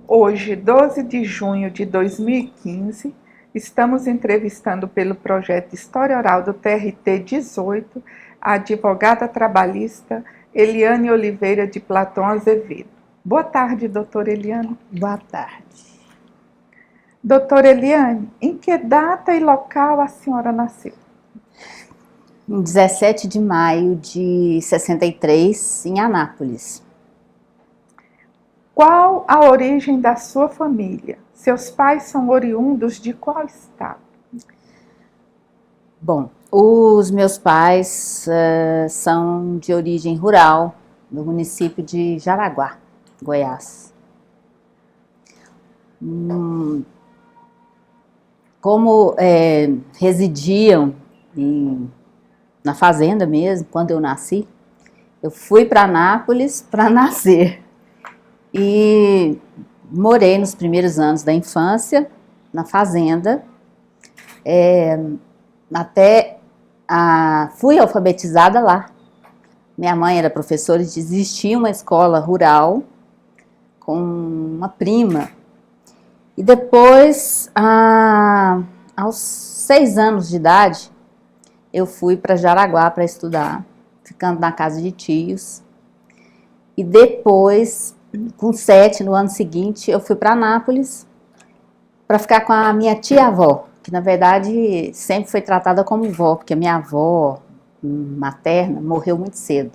Hoje, 12 de junho de 2015, estamos entrevistando pelo projeto História Oral do TRT 18 a advogada trabalhista Eliane Oliveira de Platão Azevedo. Boa tarde, doutora Eliane. Boa tarde. Doutora Eliane, em que data e local a senhora nasceu? Em 17 de maio de 63, em Anápolis. Qual a origem da sua família? Seus pais são oriundos de qual estado? Bom, os meus pais são de origem rural, do município de Jaraguá, Goiás. Como residiam na fazenda mesmo, quando eu nasci, eu fui para Anápolis para nascer. E morei nos primeiros anos da infância, na fazenda, fui alfabetizada lá. Minha mãe era professora e existia uma escola rural com uma prima. E depois, aos 6 anos de idade, eu fui para Jaraguá para estudar, ficando na casa de tios. E depois, com 7, no ano seguinte, eu fui para Anápolis para ficar com a minha tia-avó, que na verdade sempre foi tratada como vó, porque a minha avó materna morreu muito cedo.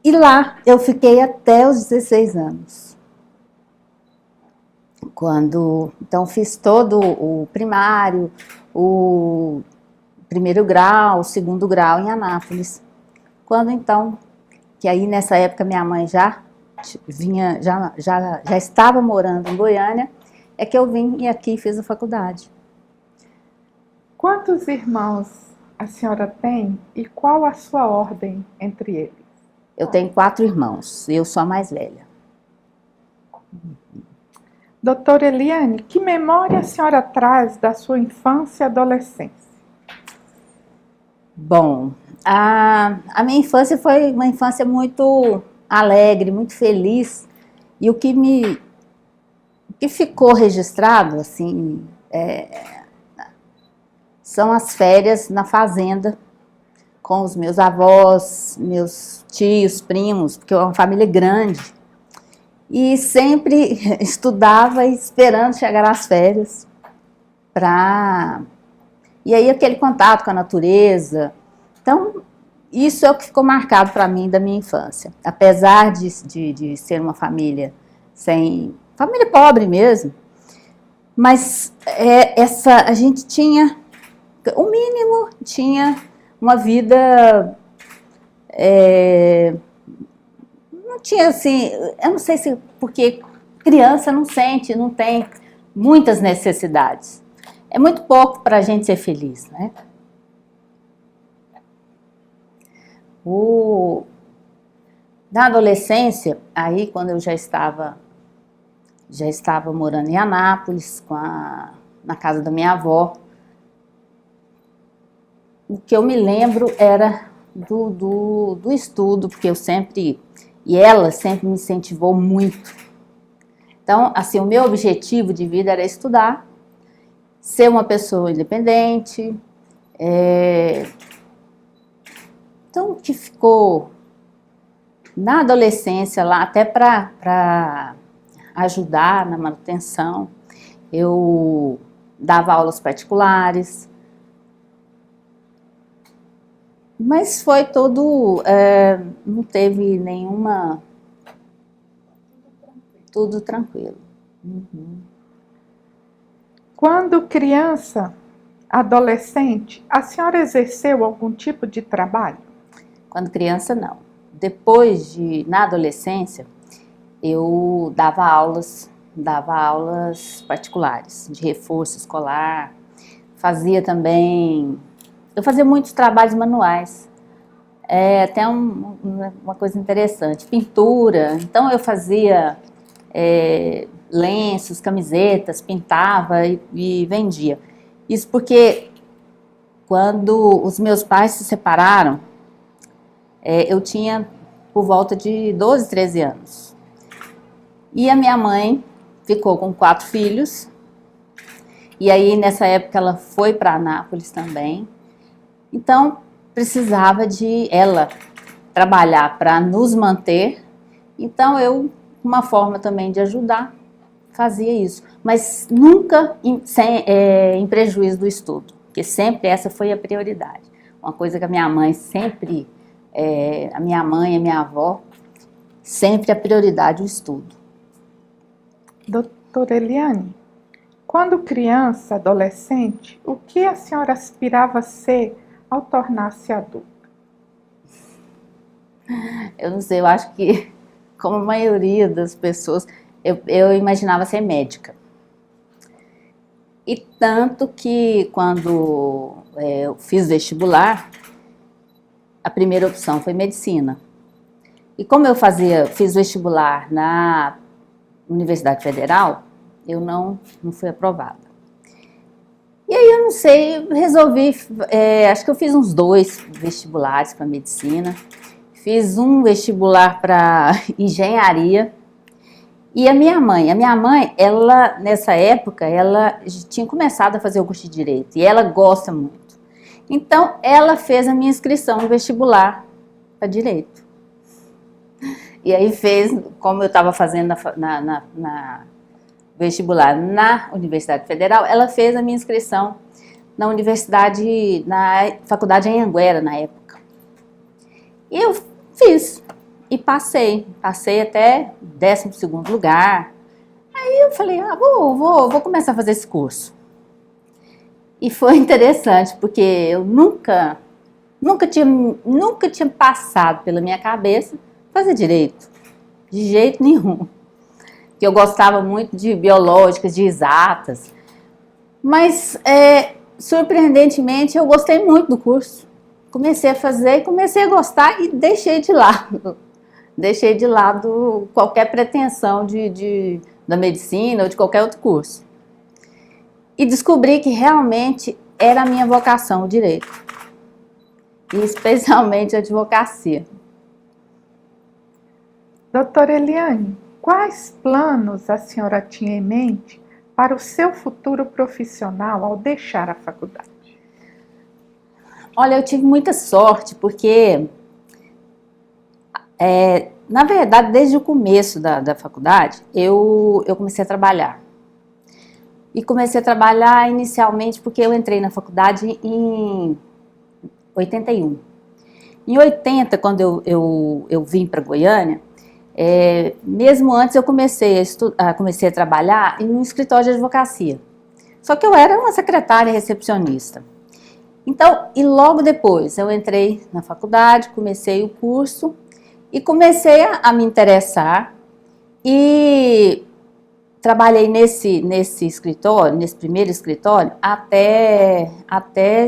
E lá eu fiquei até os 16 anos. Então fiz todo o primário, o primeiro grau, o segundo grau em Anápolis. Que aí nessa época minha mãe já estava morando em Goiânia, é que eu vim e aqui fiz a faculdade. Quantos irmãos a senhora tem e qual a sua ordem entre eles? Eu tenho 4 irmãos, eu sou a mais velha. Doutora Eliane, que memória a senhora traz da sua infância e adolescência? Bom, a minha infância foi uma infância muito alegre, muito feliz, e o que ficou registrado, assim, são as férias na fazenda, com os meus avós, meus tios, primos, porque é uma família grande, e sempre estudava esperando chegar as férias, e aí aquele contato com a natureza. Então, isso é o que ficou marcado para mim da minha infância. Apesar de ser uma família família pobre mesmo, mas a gente tinha, o mínimo, tinha uma vida, não tinha assim, eu não sei se porque criança não tem muitas necessidades. É muito pouco para a gente ser feliz, né? Na adolescência, aí quando eu já estava morando em Anápolis, na casa da minha avó, o que eu me lembro era do estudo, porque ela sempre me incentivou muito. Então, assim, o meu objetivo de vida era estudar, ser uma pessoa independente. Então, o que ficou na adolescência lá, até para ajudar na manutenção, eu dava aulas particulares, mas foi tudo, não teve nenhuma, tudo tranquilo. Uhum. Quando criança, adolescente, a senhora exerceu algum tipo de trabalho? Quando criança, não. Depois na adolescência, eu dava aulas particulares, de reforço escolar, eu fazia muitos trabalhos manuais, até uma coisa interessante, pintura. Então eu fazia lenços, camisetas, pintava e vendia. Isso porque quando os meus pais se separaram, eu tinha por volta de 12, 13 anos. E a minha mãe ficou com 4 filhos. E aí, nessa época, ela foi para Anápolis também. Então, precisava de ela trabalhar para nos manter. Então, uma forma também de ajudar, fazia isso. Mas nunca em prejuízo do estudo, porque sempre essa foi a prioridade. Uma coisa que a minha mãe sempre, a minha mãe e a minha avó, sempre a prioridade o estudo. Doutora Eliane, quando criança, adolescente, o que a senhora aspirava a ser ao tornar-se adulta? Eu não sei, eu acho que, como a maioria das pessoas, eu imaginava ser médica. E tanto que, quando eu fiz vestibular, a primeira opção foi medicina. E como eu fiz vestibular na Universidade Federal, eu não fui aprovada. E aí eu não sei, resolvi, acho que eu fiz uns 2 vestibulares para medicina, fiz um vestibular para engenharia. E a minha mãe, ela nessa época, ela tinha começado a fazer o curso de Direito, e ela gosta muito. Então ela fez a minha inscrição no vestibular para Direito. E aí como eu estava fazendo na vestibular na Universidade Federal, ela fez a minha inscrição na faculdade em Anhanguera, na época. E eu fiz, e passei até 12º lugar. Aí eu falei, vou começar a fazer esse curso. E foi interessante, porque eu nunca tinha passado pela minha cabeça fazer direito, de jeito nenhum. Que eu gostava muito de biológicas, de exatas, mas surpreendentemente eu gostei muito do curso. Comecei a fazer, comecei a gostar e deixei de lado qualquer pretensão da medicina ou de qualquer outro curso. E descobri que realmente era a minha vocação, o direito, e especialmente a advocacia. Doutora Eliane, quais planos a senhora tinha em mente para o seu futuro profissional ao deixar a faculdade? Olha, eu tive muita sorte, porque, na verdade, desde o começo da faculdade, eu comecei a trabalhar. E comecei a trabalhar inicialmente porque eu entrei na faculdade em 81. Em 80, quando eu vim para Goiânia, mesmo antes eu comecei a trabalhar em um escritório de advocacia. Só que eu era uma secretária recepcionista. Então, e logo depois eu entrei na faculdade, comecei o curso e comecei a me interessar e trabalhei nesse escritório, nesse primeiro escritório, até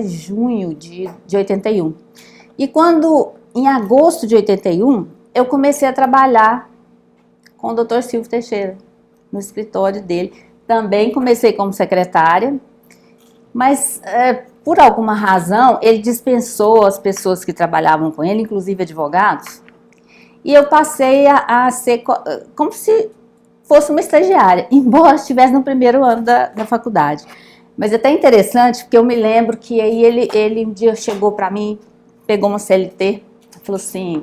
junho de 81. E em agosto de 81, eu comecei a trabalhar com o Dr. Silvio Teixeira, no escritório dele. Também comecei como secretária, mas por alguma razão ele dispensou as pessoas que trabalhavam com ele, inclusive advogados, e eu passei a ser como se fosse uma estagiária, embora estivesse no primeiro ano da faculdade. Mas é até interessante, porque eu me lembro que aí ele um dia chegou para mim, pegou uma CLT, falou assim,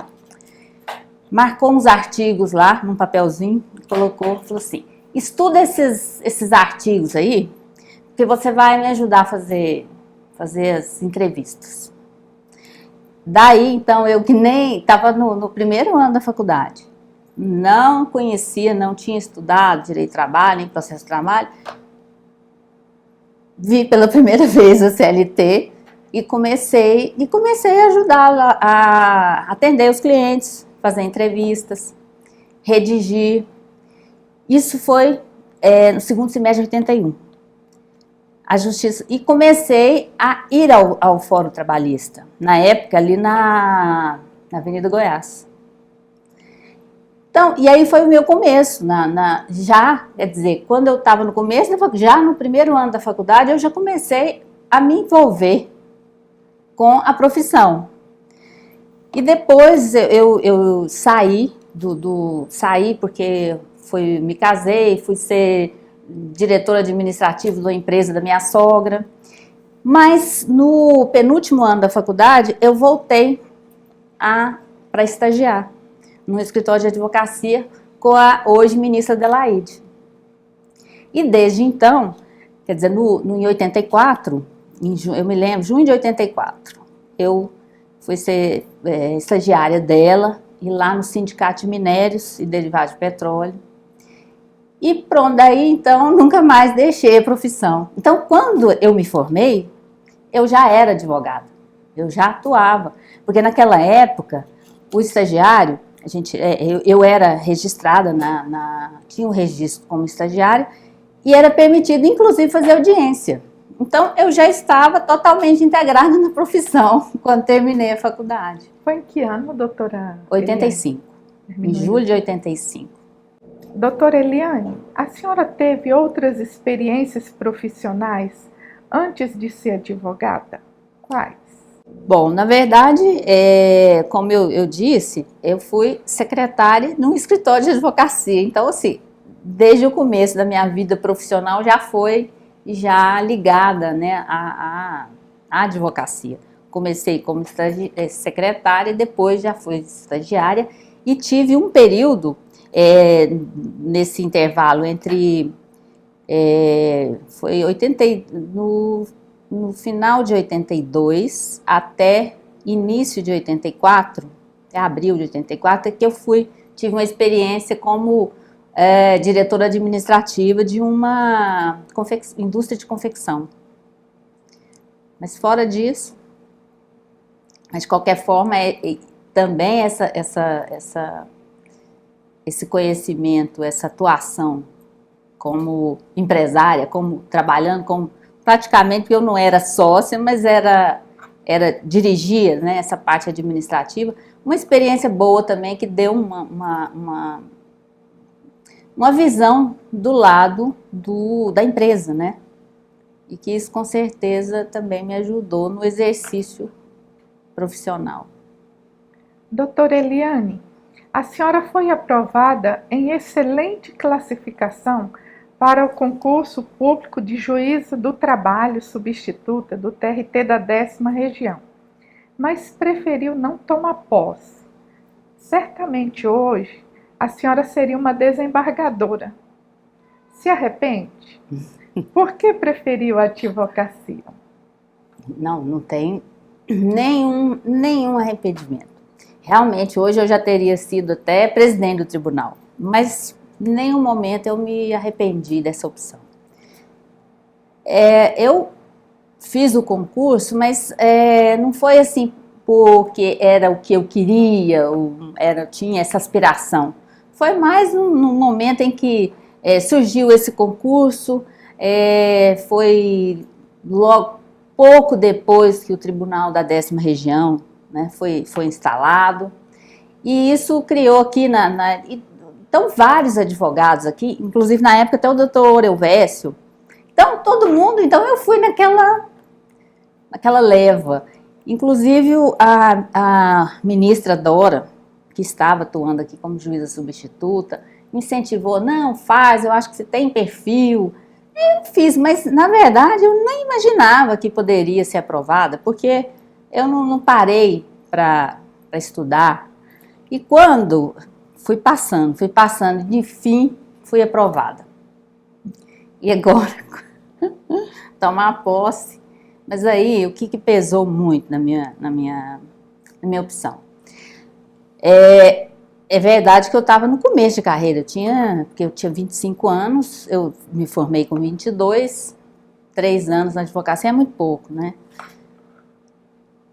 marcou uns artigos lá num papelzinho, colocou, falou assim, estuda esses artigos aí, porque você vai me ajudar a fazer as entrevistas. Daí, então, eu que nem estava no primeiro ano da faculdade, não conhecia, não tinha estudado direito de trabalho, nem processo de trabalho, vi pela primeira vez a CLT e comecei a ajudá-la a atender os clientes, fazer entrevistas, redigir. Isso foi no segundo semestre de 81. A Justiça, e comecei a ir ao Fórum Trabalhista, na época ali na Avenida Goiás. Então, e aí foi o meu começo, já, quer dizer, quando eu estava no começo, já no primeiro ano da faculdade, eu já comecei a me envolver com a profissão. E depois eu saí, saí porque me casei, fui ser diretora administrativa de uma empresa da minha sogra. Mas no penúltimo ano da faculdade, eu voltei para estagiar no escritório de advocacia com a hoje ministra Adelaide. E desde então, quer dizer, em 84, eu me lembro, junho de 84, eu fui ser estagiária dela, e lá no Sindicato de Minérios e Derivados de Petróleo. E pronto, daí então nunca mais deixei a profissão. Então, quando eu me formei, eu já era advogada, eu já atuava, porque naquela época, o estagiário, eu era registrada, tinha um registro como estagiária, e era permitido, inclusive, fazer audiência. Então, eu já estava totalmente integrada na profissão quando terminei a faculdade. Foi em que ano, doutora? 85, em julho de 85. Doutora Eliane, a senhora teve outras experiências profissionais antes de ser advogada? Quais? Bom, na verdade, como eu disse, eu fui secretária num escritório de advocacia. Então, assim, desde o começo da minha vida profissional já ligada, né, à advocacia. Comecei como secretária e depois já fui estagiária e tive um período nesse intervalo entre foi no final de 82 até início de 84, até abril de 84, que eu tive uma experiência como diretora administrativa de uma indústria de confecção. Mas fora disso, mas de qualquer forma, também esse conhecimento, essa atuação como empresária, trabalhando como praticamente, porque eu não era sócia, mas dirigia, né, essa parte administrativa, uma experiência boa também que deu uma visão do lado da empresa, né? E que isso com certeza também me ajudou no exercício profissional. Doutora Eliane, a senhora foi aprovada em excelente classificação para o concurso público de juízo do trabalho substituta do TRT da 10ª região, mas preferiu não tomar posse. Certamente hoje a senhora seria uma desembargadora. Se arrepende? Por que preferiu a advocacia? Não tem nenhum arrependimento. Realmente, hoje eu já teria sido até presidente do tribunal, mas em nenhum momento eu me arrependi dessa opção. Eu fiz o concurso, mas não foi assim porque era o que eu queria, tinha essa aspiração. Foi mais num momento em que surgiu esse concurso, foi logo pouco depois que o Tribunal da 10ª Região, né, foi instalado, e isso criou aqui então vários advogados aqui, inclusive na época até o doutor Elvésio, então todo mundo, então eu fui naquela leva, inclusive a ministra Dora, que estava atuando aqui como juíza substituta, me incentivou, não, faz, eu acho que você tem perfil. Eu fiz, mas na verdade eu nem imaginava que poderia ser aprovada, porque eu não parei para estudar. E quando fui passando, enfim, fui aprovada. E agora, tomar posse. Mas aí, o que pesou muito na minha opção? É verdade que eu estava no começo de carreira, porque eu tinha 25 anos, eu me formei com 22, 3 anos na advocacia é muito pouco, né?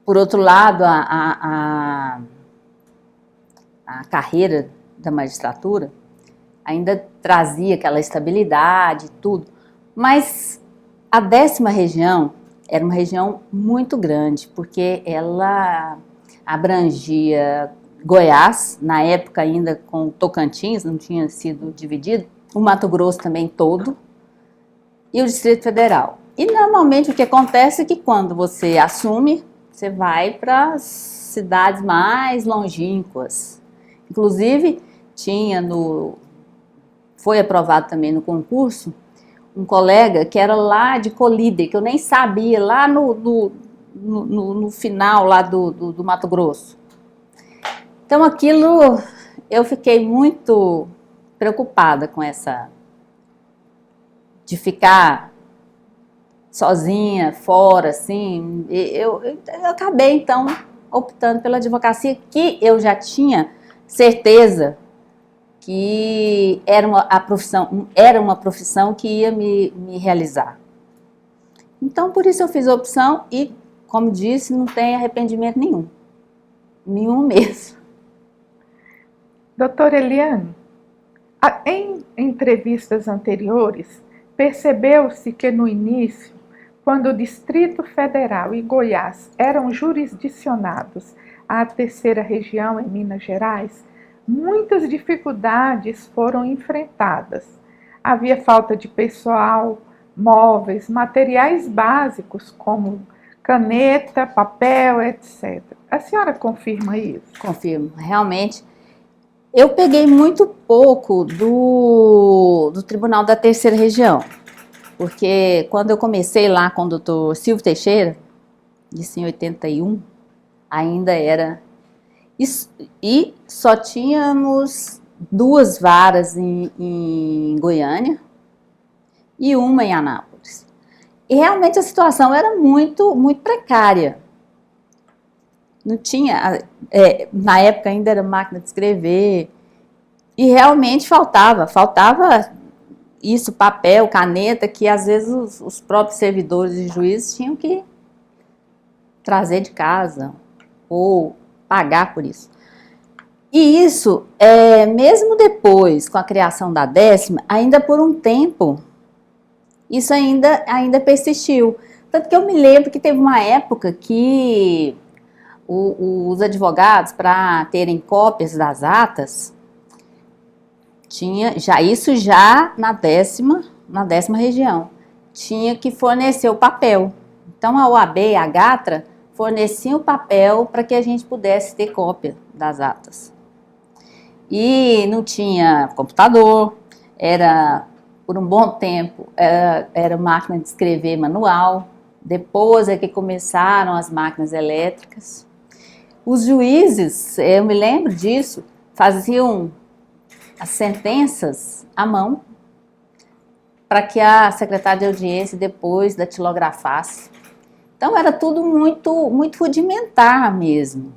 Por outro lado, a carreira da magistratura ainda trazia aquela estabilidade e tudo, mas a 10ª região era uma região muito grande, porque ela abrangia Goiás, na época ainda com Tocantins, não tinha sido dividido, o Mato Grosso também todo, e o Distrito Federal. E normalmente o que acontece é que quando você assume, você vai para as cidades mais longínquas. Inclusive, tinha foi aprovado também no concurso, um colega que era lá de Colíder, que eu nem sabia, lá no final lá do Mato Grosso. Então aquilo, eu fiquei muito preocupada com essa, de ficar sozinha, fora, assim. Eu acabei, então, optando pela advocacia, que eu já tinha certeza que era uma profissão que ia me realizar. Então, por isso eu fiz a opção e, como disse, não tem arrependimento nenhum. Nenhum mesmo. Doutora Eliane, em entrevistas anteriores, percebeu-se que no início, quando o Distrito Federal e Goiás eram jurisdicionados à terceira região em Minas Gerais, muitas dificuldades foram enfrentadas. Havia falta de pessoal, móveis, materiais básicos como caneta, papel, etc. A senhora confirma isso? Confirmo, realmente. Eu peguei muito pouco do Tribunal da Terceira Região, porque quando eu comecei lá com o doutor Silvio Teixeira, isso em 81, ainda era... E só tínhamos 2 varas em Goiânia e uma em Anápolis. E realmente a situação era muito, muito precária. Não tinha, na época ainda era máquina de escrever, e realmente faltava isso, papel, caneta, que às vezes os próprios servidores e juízes tinham que trazer de casa, ou pagar por isso. E isso, mesmo depois, com a criação da 10ª, ainda por um tempo, isso ainda persistiu. Tanto que eu me lembro que teve uma época que os advogados, para terem cópias das atas, isso já na 10ª região, tinha que fornecer o papel. Então a OAB e a GATRA forneciam o papel para que a gente pudesse ter cópia das atas. E não tinha computador, por um bom tempo, era máquina de escrever manual. Depois é que começaram as máquinas elétricas. Os juízes, eu me lembro disso, faziam as sentenças à mão para que a secretária de audiência depois datilografasse. Então era tudo muito, muito rudimentar mesmo.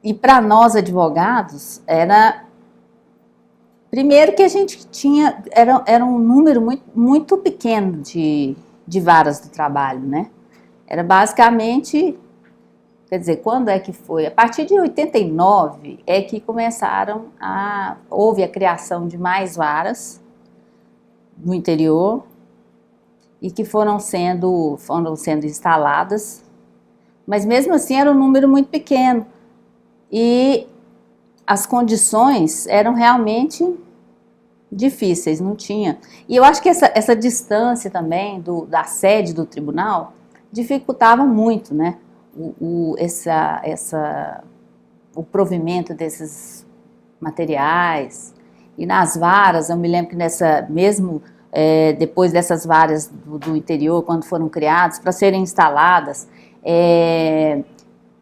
E para nós advogados, primeiro que a gente tinha, era um número muito, muito pequeno de varas de trabalho, né? Era basicamente, quer dizer, quando é que foi? A partir de 89 é que houve a criação de mais varas no interior e que foram sendo instaladas, mas mesmo assim era um número muito pequeno e as condições eram realmente difíceis, não tinha. E eu acho que essa distância também da sede do tribunal dificultava muito, né? O provimento desses materiais. E nas varas, eu me lembro que depois dessas varas do interior, quando foram criadas, para serem instaladas,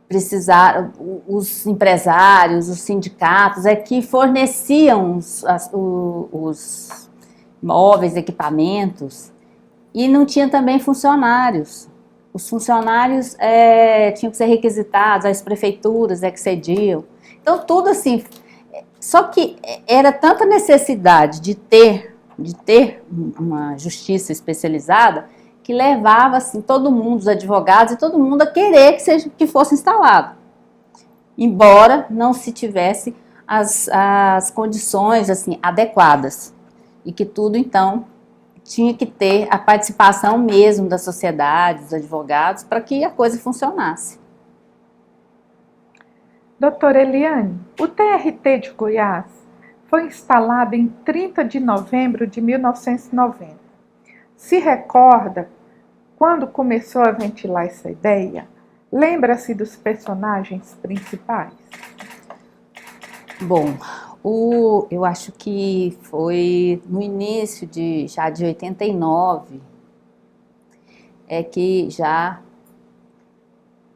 precisaram, os empresários, os sindicatos, que forneciam os móveis, equipamentos, e não tinha também funcionários. Os funcionários tinham que ser requisitados, as prefeituras que cediam. Então, tudo assim. Só que era tanta necessidade de ter uma justiça especializada que levava assim, todo mundo, os advogados e todo mundo a querer que fosse instalado. Embora não se tivesse as condições assim, adequadas. E que tudo, então, tinha que ter a participação mesmo da sociedade, dos advogados, para que a coisa funcionasse. Doutora Eliane, o TRT de Goiás foi instalado em 30 de novembro de 1990. Se recorda quando começou a ventilar essa ideia? Lembra-se dos personagens principais? Bom, eu acho que foi no início já de 89, que já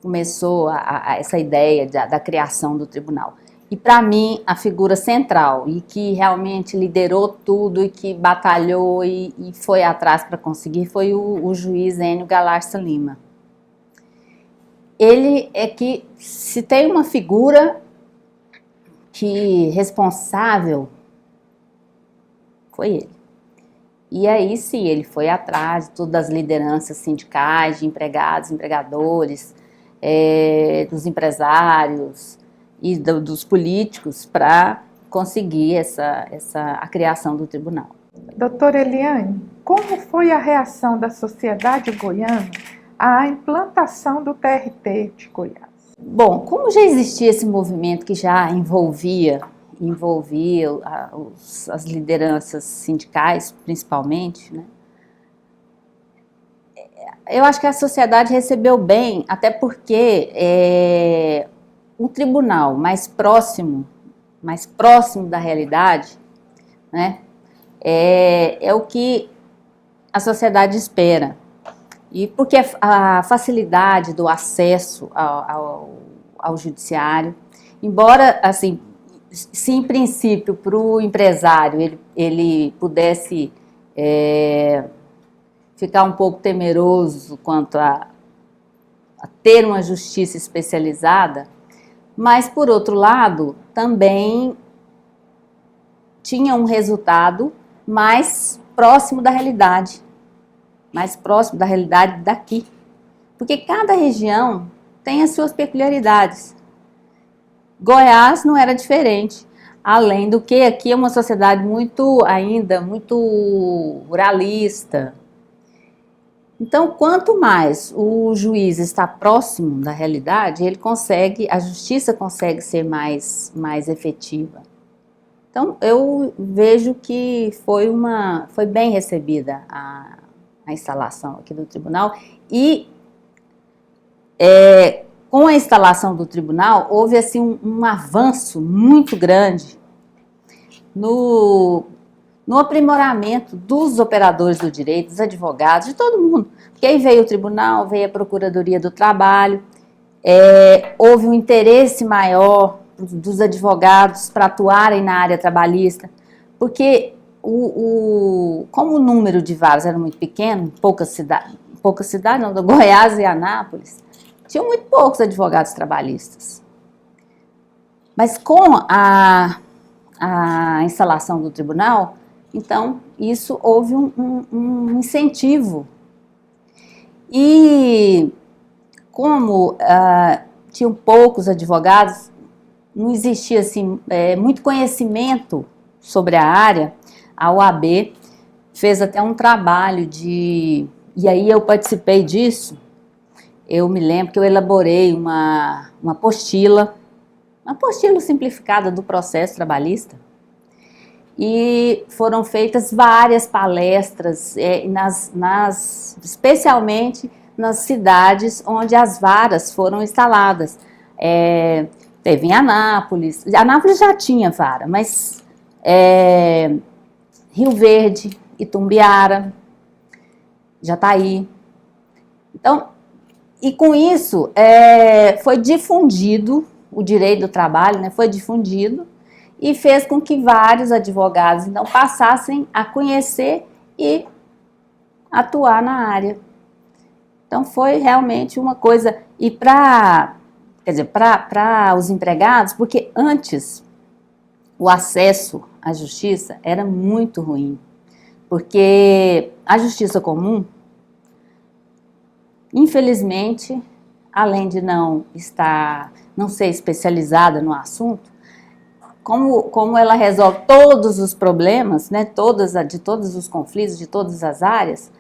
começou essa ideia da criação do tribunal. E para mim, a figura central, e que realmente liderou tudo, e que batalhou e foi atrás para conseguir, foi o juiz Enio Galarza Lima. Ele é que, se tem uma figura responsável, foi ele. E aí sim, ele foi atrás de todas as lideranças sindicais, de empregados, empregadores, dos empresários e dos políticos para conseguir a criação do tribunal. Doutora Eliane, como foi a reação da sociedade goiana à implantação do TRT de Goiás? Bom, como já existia esse movimento que já envolvia as lideranças sindicais, principalmente, né? Eu acho que a sociedade recebeu bem, até porque um tribunal mais próximo da realidade, né, é o que a sociedade espera. E porque a facilidade do acesso ao judiciário, embora, assim, se em princípio para o empresário ele pudesse ficar um pouco temeroso quanto a ter uma justiça especializada, mas, por outro lado, também tinha um resultado mais próximo da realidade daqui. Porque cada região tem as suas peculiaridades. Goiás não era diferente, além do que aqui é uma sociedade ainda muito ruralista. Então, quanto mais o juiz está próximo da realidade, a justiça consegue ser mais efetiva. Então, eu vejo que foi bem recebida a instalação aqui do tribunal e com a instalação do tribunal houve assim um avanço muito grande no aprimoramento dos operadores do direito, dos advogados, de todo mundo. Porque aí veio o tribunal, veio a Procuradoria do Trabalho, houve um interesse maior dos advogados para atuarem na área trabalhista, porque como o número de varas era muito pequeno, poucas cidades, Goiás e Anápolis, tinham muito poucos advogados trabalhistas. Mas com a instalação do tribunal, então, isso houve um incentivo. E como tinham poucos advogados, não existia assim, muito conhecimento sobre a área, a OAB fez até um trabalho e aí eu participei disso. Eu me lembro que eu elaborei uma apostila simplificada do processo trabalhista. E foram feitas várias palestras, especialmente nas cidades onde as varas foram instaladas. Teve em Anápolis já tinha vara, mas Rio Verde, Itumbiara, Jataí. Então, e com isso foi difundido o direito do trabalho, né, foi difundido, e fez com que vários advogados, então, passassem a conhecer e atuar na área. Então, foi realmente uma coisa, e para os empregados, porque antes o acesso à justiça era muito ruim, porque a justiça comum, infelizmente, além de não ser especializada no assunto, como ela resolve todos os problemas, né, de todos os conflitos, de todas as áreas,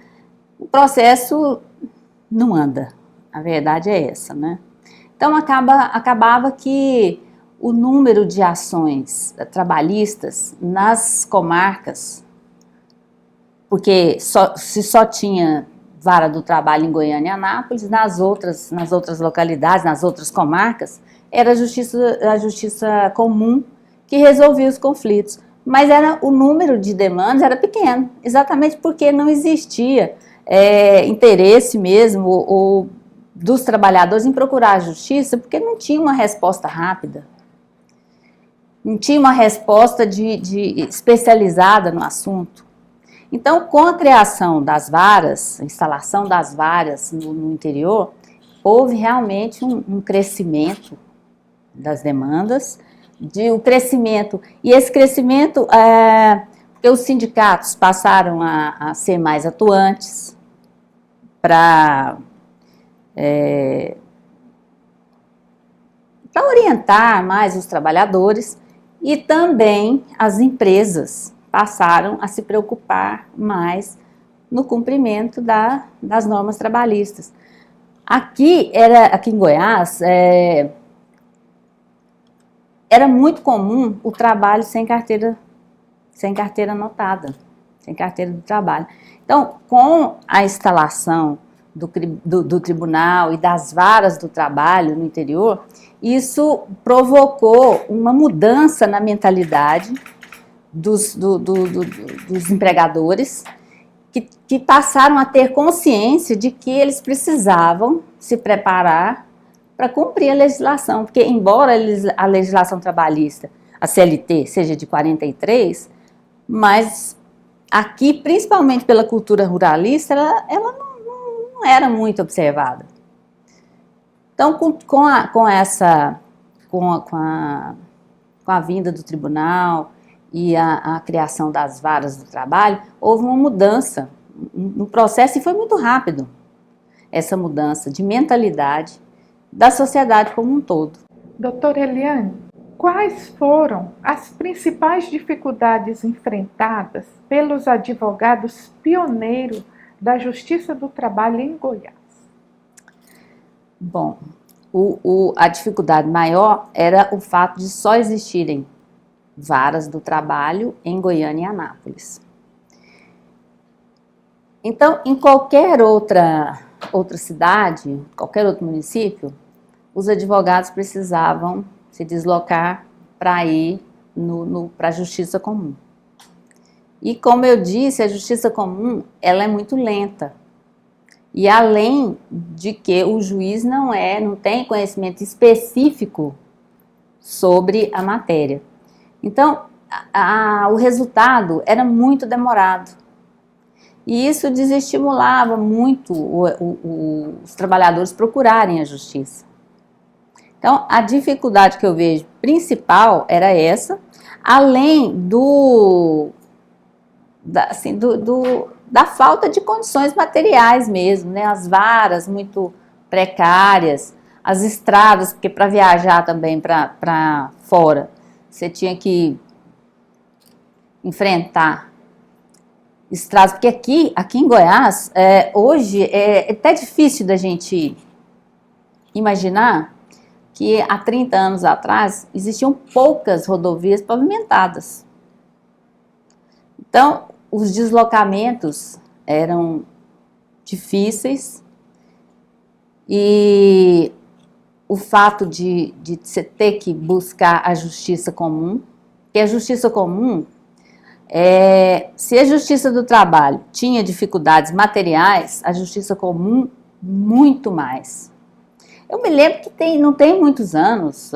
o processo não anda. A verdade é essa, né? Então, acabava que o número de ações trabalhistas nas comarcas, porque se só tinha vara do trabalho em Goiânia e Anápolis, nas outras localidades, nas outras comarcas, era a justiça comum que resolvia os conflitos. Mas o número de demandas era pequeno, exatamente porque não existia interesse mesmo ou dos trabalhadores em procurar a justiça, porque não tinha uma resposta rápida, não tinha uma resposta especializada no assunto. Então, com a criação das varas, a instalação das varas no interior, houve realmente um crescimento das demandas, e esse crescimento, porque os sindicatos passaram a ser mais atuantes para orientar mais os trabalhadores, e também as empresas passaram a se preocupar mais no cumprimento das normas trabalhistas. Aqui em Goiás, era muito comum o trabalho sem carteira anotada, sem carteira de trabalho. Então, com a instalação do tribunal e das varas do trabalho no interior, isso provocou uma mudança na mentalidade dos empregadores, que passaram a ter consciência de que eles precisavam se preparar para cumprir a legislação, porque embora a legislação trabalhista, a CLT, seja de 43, mas aqui, principalmente pela cultura ruralista, ela não era muito observada. Então, com a vinda do tribunal e a criação das varas do trabalho, houve uma mudança no processo, e foi muito rápido essa mudança de mentalidade da sociedade como um todo. Doutora Eliane, quais foram as principais dificuldades enfrentadas pelos advogados pioneiros da Justiça do Trabalho em Goiás? Bom, a dificuldade maior era o fato de só existirem varas do trabalho em Goiânia e Anápolis. Então, em qualquer outra cidade, qualquer outro município, os advogados precisavam se deslocar para ir para a justiça comum. E como eu disse, a justiça comum ela é muito lenta. E além de que o juiz não tem conhecimento específico sobre a matéria. Então, o resultado era muito demorado. E isso desestimulava muito os trabalhadores procurarem a justiça. Então, a dificuldade que eu vejo principal era essa, além da falta de condições materiais mesmo, né? As varas muito precárias, as estradas, porque para viajar também para fora, você tinha que enfrentar estradas, porque aqui em Goiás, hoje é até difícil da gente imaginar que há 30 anos atrás existiam poucas rodovias pavimentadas. Então, os deslocamentos eram difíceis e o fato de você ter que buscar a justiça comum, que a justiça comum, se a justiça do trabalho tinha dificuldades materiais, a justiça comum muito mais. Eu me lembro que não tem muitos anos,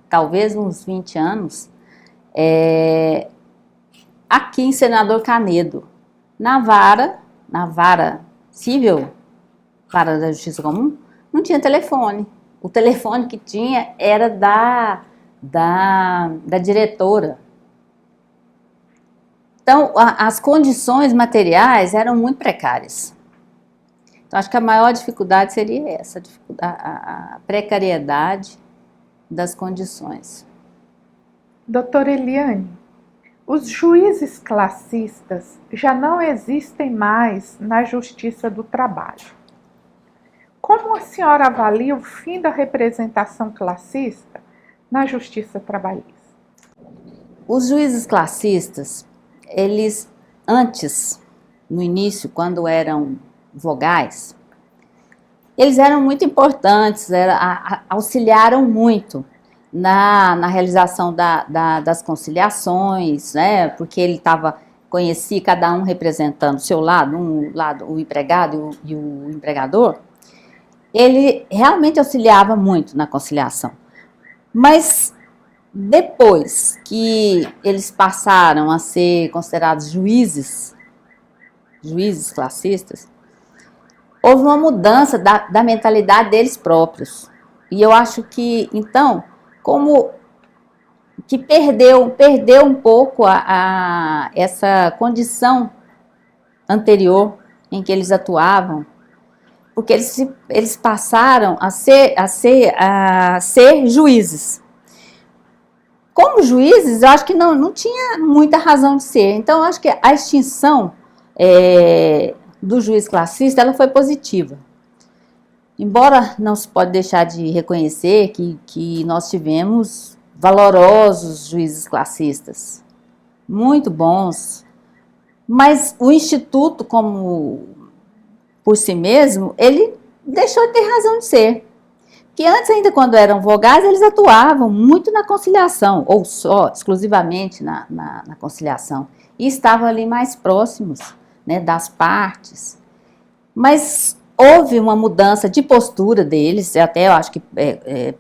talvez uns 20 anos, aqui em Senador Canedo, na vara civil, vara da Justiça Comum, não tinha telefone. O telefone que tinha era da diretora. Então, as condições materiais eram muito precárias. Então, acho que a maior dificuldade seria essa, a precariedade das condições. Doutora Eliane, os juízes classistas já não existem mais na Justiça do Trabalho. Como a senhora avalia o fim da representação classista na Justiça Trabalhista? Os juízes classistas, eles antes, no início, quando eram vogais, eles eram muito importantes, auxiliaram muito, na realização das conciliações, né? Porque ele conhecia cada um representando o seu lado, um lado o empregado e o empregador. Ele realmente auxiliava muito na conciliação. Mas depois que eles passaram a ser considerados juízes classistas, houve uma mudança da mentalidade deles próprios. E eu acho que, então, como que perdeu um pouco essa condição anterior em que eles atuavam, porque eles passaram a ser juízes. Como juízes, eu acho que não tinha muita razão de ser. Então, eu acho que a extinção do juiz classista, ela foi positiva. Embora não se pode deixar de reconhecer que nós tivemos valorosos juízes classistas, muito bons, mas o Instituto, como por si mesmo, ele deixou de ter razão de ser. Que antes, ainda quando eram vogais, eles atuavam muito na conciliação, ou só, exclusivamente na conciliação, e estavam ali mais próximos, né, das partes. Mas houve uma mudança de postura deles, até eu acho que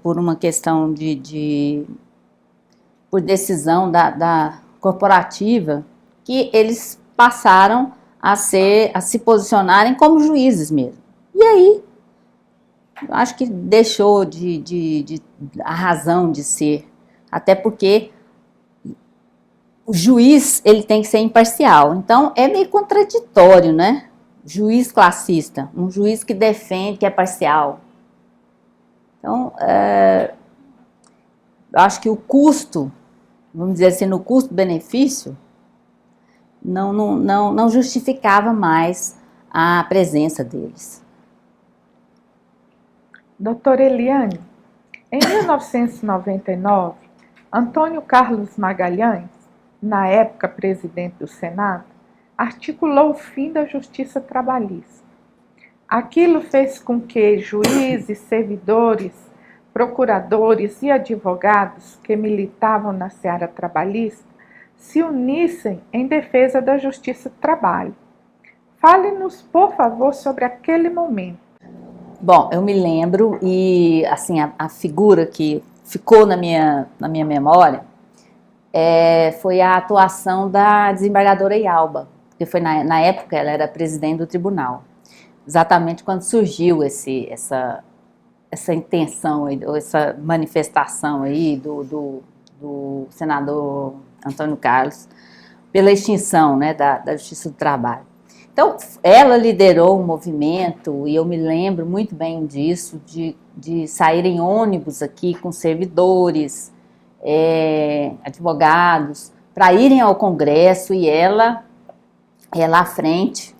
por uma questão por decisão da corporativa, que eles passaram a se posicionarem como juízes mesmo. E aí, eu acho que deixou a razão de ser, até porque o juiz, ele tem que ser imparcial. Então, é meio contraditório, né? Juiz classista, um juiz que defende, que é parcial. Então, eu acho que o custo, vamos dizer assim, no custo-benefício, não justificava mais a presença deles. Doutora Eliane, em 1999, Antônio Carlos Magalhães, na época presidente do Senado, articulou o fim da justiça trabalhista. Aquilo fez com que juízes, servidores, procuradores e advogados que militavam na seara trabalhista se unissem em defesa da justiça do trabalho. Fale-nos, por favor, sobre aquele momento. Bom, eu me lembro, e assim, a figura que ficou na minha memória foi a atuação da desembargadora Yalba, porque foi na época ela era presidente do tribunal, exatamente quando surgiu essa intenção, ou essa manifestação aí do senador Antônio Carlos pela extinção, né, da Justiça do Trabalho. Então, ela liderou um movimento, e eu me lembro muito bem disso, de saírem ônibus aqui com servidores, advogados, para irem ao Congresso, e ela à frente,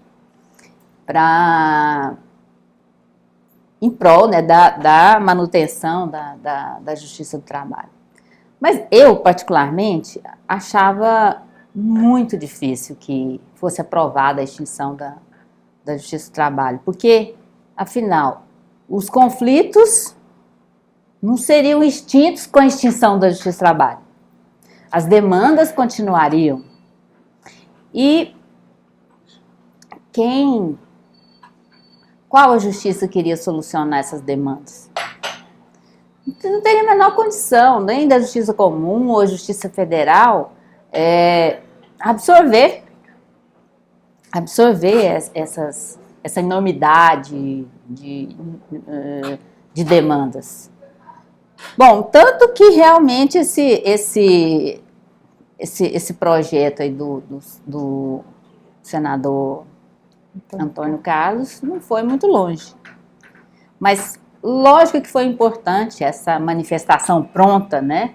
em prol, né, da manutenção da Justiça do Trabalho. Mas eu, particularmente, achava muito difícil que fosse aprovada a extinção da Justiça do Trabalho, porque, afinal, os conflitos não seriam extintos com a extinção da Justiça do Trabalho. As demandas continuariam. E qual a justiça queria solucionar essas demandas? Não teria a menor condição, nem da Justiça Comum ou a Justiça Federal, absorver essa enormidade de demandas. Bom, tanto que realmente esse projeto aí do senador Antônio Carlos não foi muito longe. Mas lógico que foi importante essa manifestação pronta, né?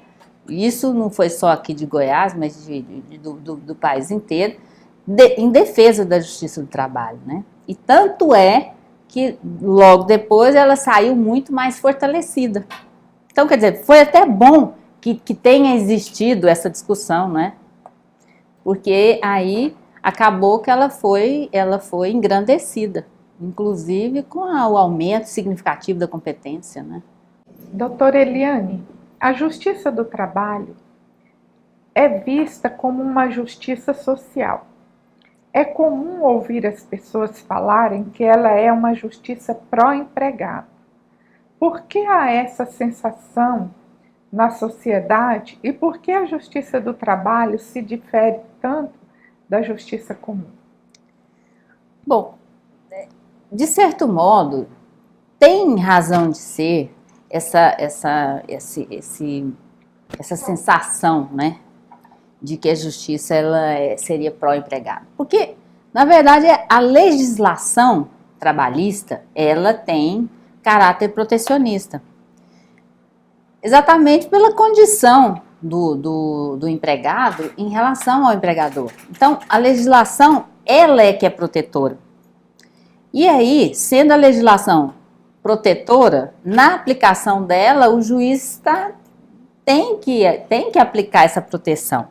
Isso não foi só aqui de Goiás, mas do país inteiro, em defesa da Justiça do Trabalho, né? E tanto é que logo depois ela saiu muito mais fortalecida. Então, quer dizer, foi até bom que tenha existido essa discussão, né? Porque aí acabou que ela foi engrandecida, inclusive com o aumento significativo da competência, né? Doutora Eliane, A justiça do trabalho é vista como uma justiça social. É comum ouvir as pessoas falarem que ela é uma justiça pró-empregado. Por que há essa sensação na sociedade e por que a justiça do trabalho se difere tanto da justiça comum? Bom, de certo modo, tem razão de ser essa sensação, né, de que a justiça seria pró-empregado. Porque, na verdade, a legislação trabalhista, ela tem caráter protecionista. Exatamente pela condição do empregado em relação ao empregador. Então, a legislação, ela é que é protetora. E aí, sendo a legislação protetora, na aplicação dela, o juiz tem que aplicar essa proteção.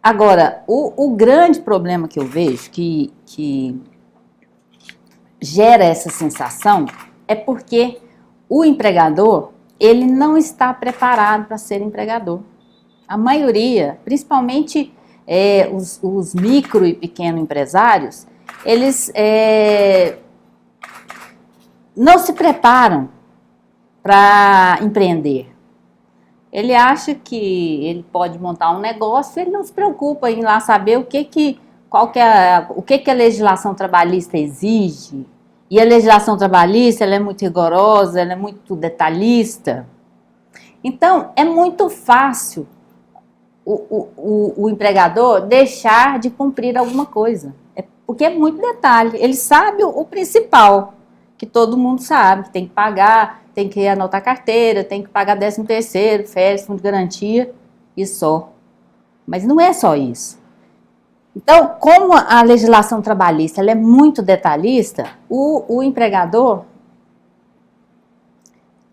Agora, o grande problema que eu vejo que gera essa sensação é porque o empregador, ele não está preparado para ser empregador. A maioria, principalmente os micro e pequeno empresários, eles não se preparam para empreender. Ele acha que ele pode montar um negócio, ele não se preocupa em ir lá saber o que a legislação trabalhista exige. E a legislação trabalhista, ela é muito rigorosa, ela é muito detalhista. Então, é muito fácil o empregador deixar de cumprir alguma coisa. Porque é muito detalhe. Ele sabe o principal, que todo mundo sabe, que tem que pagar, tem que anotar carteira, tem que pagar 13º, férias, fundo de garantia e só. Mas não é só isso. Então, como a legislação trabalhista ela é muito detalhista, o empregador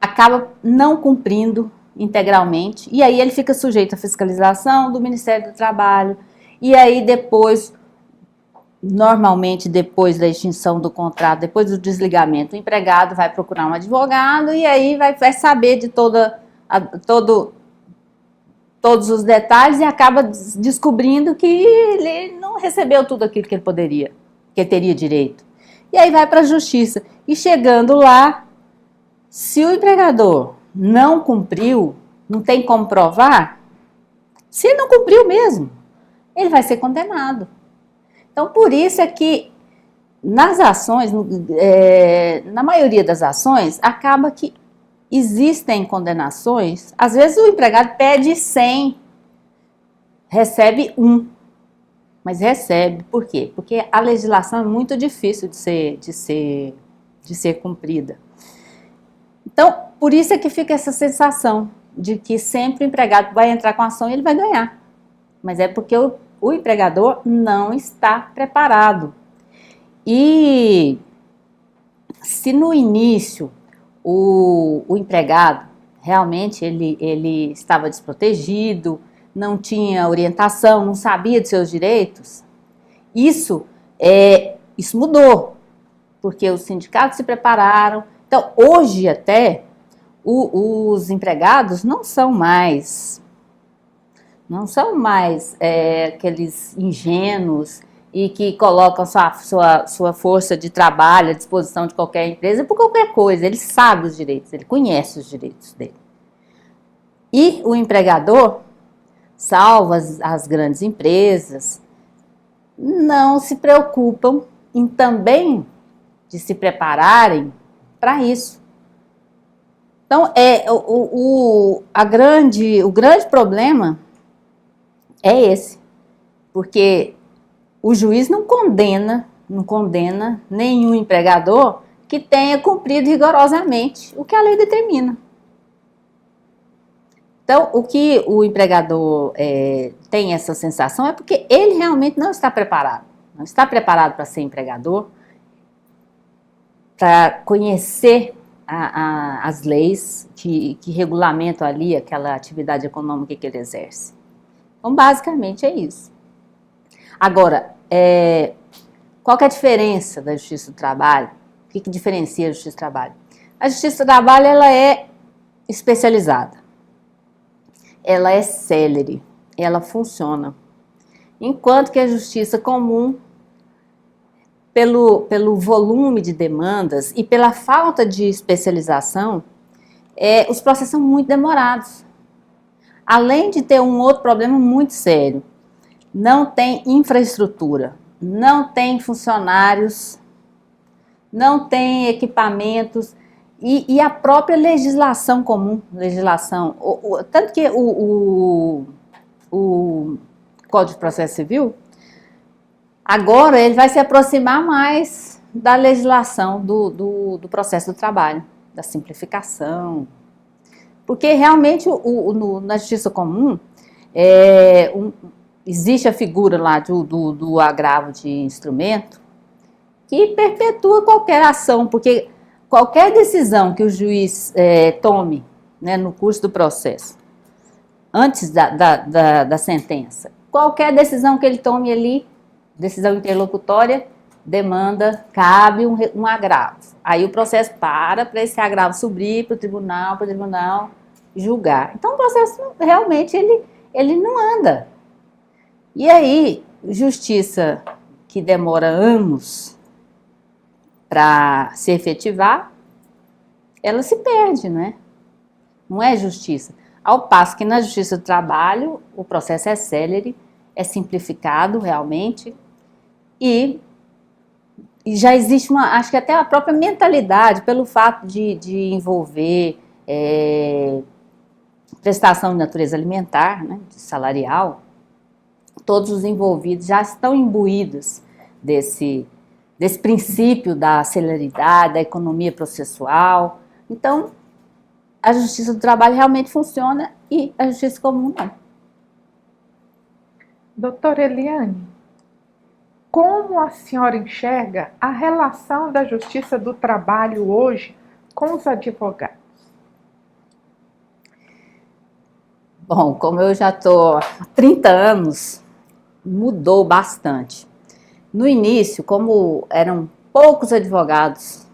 acaba não cumprindo integralmente, e aí ele fica sujeito à fiscalização do Ministério do Trabalho, e aí depois, normalmente depois da extinção do contrato, depois do desligamento, o empregado vai procurar um advogado, e aí vai saber de todos os detalhes e acaba descobrindo que ele não recebeu tudo aquilo que ele poderia, que ele teria direito. E aí vai para a justiça. E chegando lá, se o empregador não cumpriu, não tem como provar, se ele não cumpriu mesmo, ele vai ser condenado. Então, por isso é que nas ações, na maioria das ações, acaba que existem condenações, às vezes o empregado pede 100, recebe 1, mas recebe, por quê? Porque a legislação é muito difícil de ser cumprida. Então, por isso é que fica essa sensação de que sempre o empregado vai entrar com a ação e ele vai ganhar, mas é porque o empregador não está preparado. E se no início o empregado realmente ele estava desprotegido, não tinha orientação, não sabia de seus direitos, isso mudou, porque os sindicatos se prepararam. Então, hoje até, os empregados não são mais aqueles ingênuos e que colocam sua força de trabalho à disposição de qualquer empresa por qualquer coisa. Ele sabe os direitos, ele conhece os direitos dele. E o empregador, salvo as grandes empresas, não se preocupam em também de se prepararem para isso. Então, o grande problema é esse, porque o juiz não condena nenhum empregador que tenha cumprido rigorosamente o que a lei determina. Então, o que o empregador tem essa sensação é porque ele realmente não está preparado para ser empregador, para conhecer as leis que regulamentam ali aquela atividade econômica que ele exerce. Então, basicamente é isso. Agora, qual que é a diferença da Justiça do Trabalho? O que diferencia a Justiça do Trabalho? A Justiça do Trabalho, ela é especializada. Ela é célere, ela funciona. Enquanto que a justiça comum, pelo volume de demandas e pela falta de especialização, os processos são muito demorados. Além de ter um outro problema muito sério, não tem infraestrutura, não tem funcionários, não tem equipamentos e a própria legislação comum, tanto que o Código de Processo Civil, agora ele vai se aproximar mais da legislação do processo do trabalho, da simplificação, porque realmente na justiça comum existe a figura lá do agravo de instrumento que perpetua qualquer ação, porque qualquer decisão que o juiz tome, né, no curso do processo, antes da sentença, qualquer decisão que ele tome ali, decisão interlocutória, demanda, cabe um agravo. Aí o processo para esse agravo subir para o tribunal julgar. Então o processo realmente ele não anda. E aí, justiça que demora anos para se efetivar, ela se perde, né? Não é justiça. Ao passo que na justiça do trabalho, o processo é célere, é simplificado realmente, e já existe acho que até a própria mentalidade, pelo fato de envolver prestação de natureza alimentar, né, de salarial, todos os envolvidos já estão imbuídos desse princípio da celeridade, da economia processual. Então, a justiça do trabalho realmente funciona e a justiça comum não. Doutora Eliane, como a senhora enxerga a relação da justiça do trabalho hoje com os advogados? Bom, como eu já estou há 30 anos, mudou bastante. No início, como eram poucos advogados,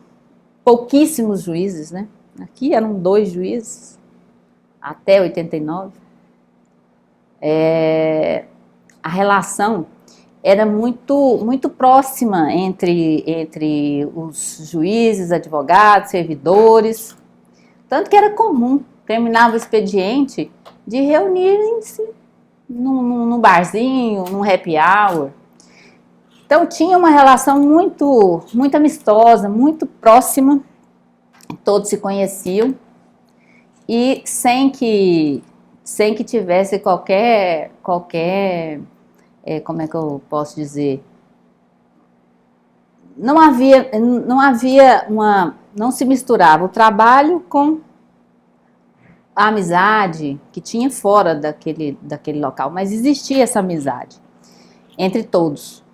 pouquíssimos juízes, né? Aqui eram 2 juízes, até 89. A relação era muito próxima entre os juízes, advogados, servidores. Tanto que era comum, terminava o expediente, de reunirem-se num barzinho, num happy hour. Então tinha uma relação muito amistosa, muito próxima, todos se conheciam e sem que tivesse qualquer como é que eu posso dizer? Não se misturava o trabalho com a amizade que tinha fora daquele local, mas existia essa amizade entre todos.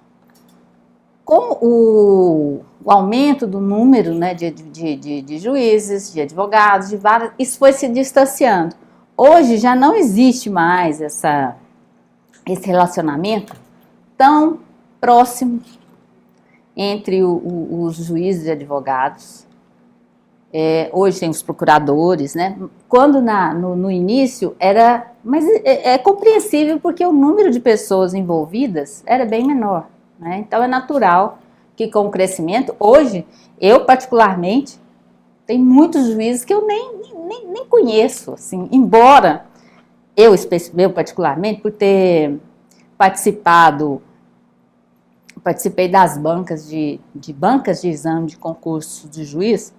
Com o aumento do número, né, de juízes, de advogados, isso foi se distanciando. Hoje já não existe mais esse relacionamento tão próximo entre os juízes e advogados. Hoje tem os procuradores, né? Quando no início mas é compreensível porque o número de pessoas envolvidas era bem menor, né? Então é natural que com o crescimento, hoje, eu particularmente, tem muitos juízes que eu nem conheço, assim, embora eu particularmente, por ter participei das bancas de exame de concurso de juiz,